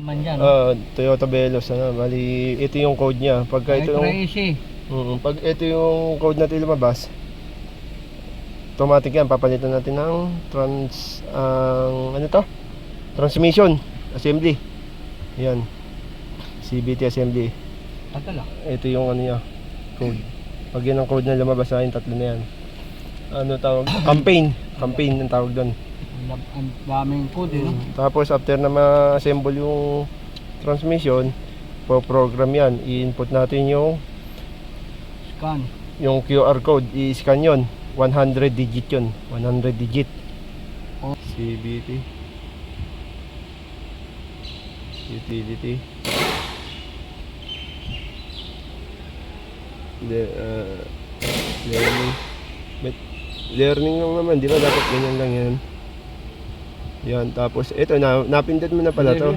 Man dyan. Toyota Veloz, bali ito yung code niya. Pagka ito yung pag ito yung code natin lumabas, automatic yan, papalitan natin ng transmission assembly. Yan, CVT assembly. Ito yung niya, code. Pag yan ang code na lumabas sa akin, tatlo na yan. Tawag? Campaign ang tawag doon. Ang daming code no? Tapos after na ma-assemble yung transmission, po-program yan. I-input natin yung QR code, i-scan yon. 100 digit yun. 100 digit. CVT utility. Learning lang naman, di ba dapat ganyan lang yan. Yan, tapos ito napindot mo na pala to.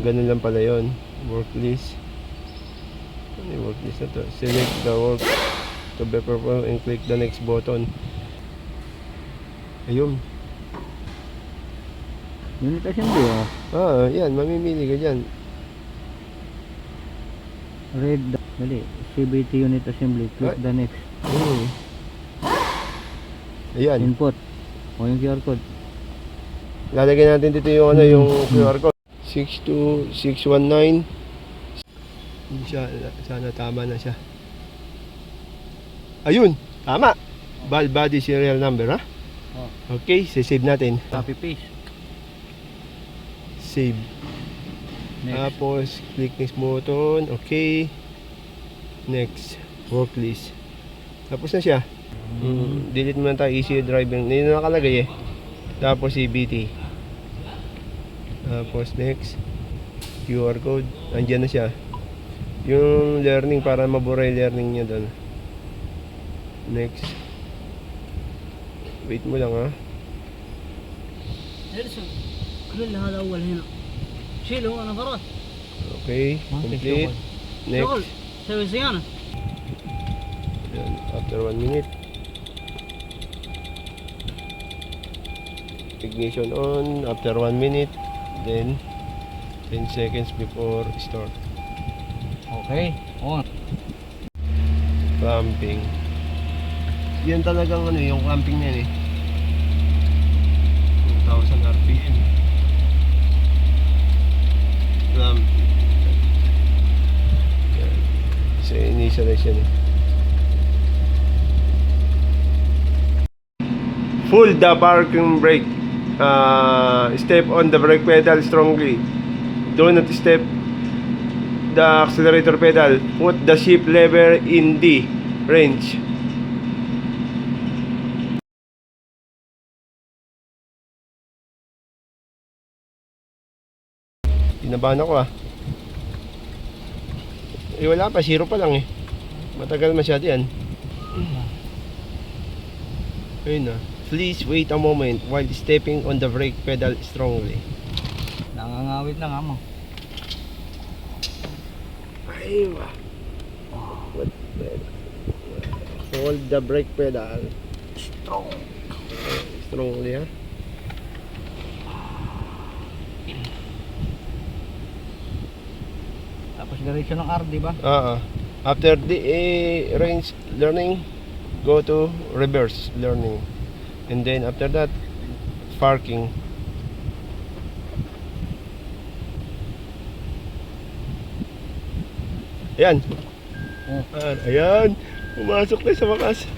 Ganun lang pala yon. Work list. Ano yung work list na to? Select the work to be performed and click the next button. Ayun. Unit assembly Yan, mamimili ka dyan. Red, dali. CVT unit assembly, click the next. Ayan. Input. Yung QR code. Lalagyan natin dito yung yung QR code. 62619. Sana tama na siya. Ayun, tama. Valve body serial number, ha? Okay, save natin. Copy paste. Save. Next. Tapos click next button. Okay. Next. Work list. Tapos na siya. Delete muna tayo. ECU driver. Hindi na nakalagay eh. Tapos CVT. Tapos next. QR code. Andiyan na siya. Yung learning, para mabura yung learning niya doon. Next. Wait mo lang, ha. كل هذا أول هنا شيله أنا فرات. Okay, complete. Next. سوي صيانة. After 1 minute. Ignition on. After 1 minute. Then 10 seconds before start. Okay, on. Clamping. Yan talagang yung clamping na yan eh. 2,000 RPM. Clamping. Yan. Kasi initialize yan eh. Full the parking brake. Step on the brake pedal strongly. Do not step the accelerator pedal. Put the shift lever in D range. Inabahan ako wala pa, 0 pa lang eh. Matagal masyado yan. Ayun na. Please wait a moment while stepping on the brake pedal strongly. Nangangawit na nga mo. Aywa. Hold the brake pedal strongly, ha. Tapos direction ng R, di ba? After the range learning, go to reverse learning. And then after that, parking. Ayan. Ayan. Pumasok na sa wakas.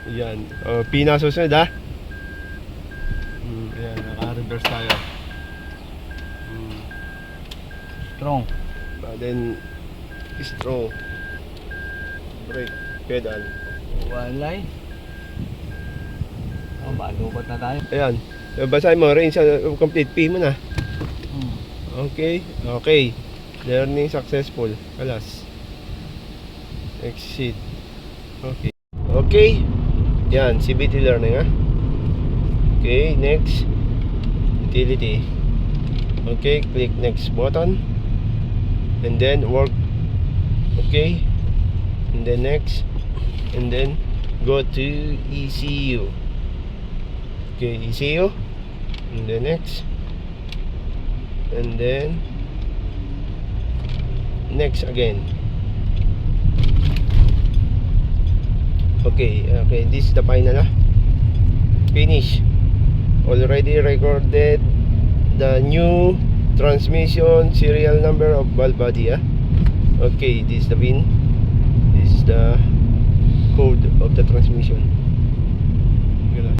Ayan. Pinasunod, ha. Ayan. Naka-reverse tayo. Strong. Then, strong. Brake pedal. Walay. Balubat na tayo. Ayan. Basahin mo, range complete. P mo na. Okay. Okay. Learning successful. Alas. Exit. Okay. Okay. Yan. CVT learning, ha. Okay. Next. Utility. Okay. Click next button. And then work. Okay. And then next. And then go to ECU. Okay, ECU. and then next, and then next again. Okay, this is the final. Finish. Already recorded the new transmission serial number of valve body. Okay, this is the pin. This is the code of the transmission. Ganun.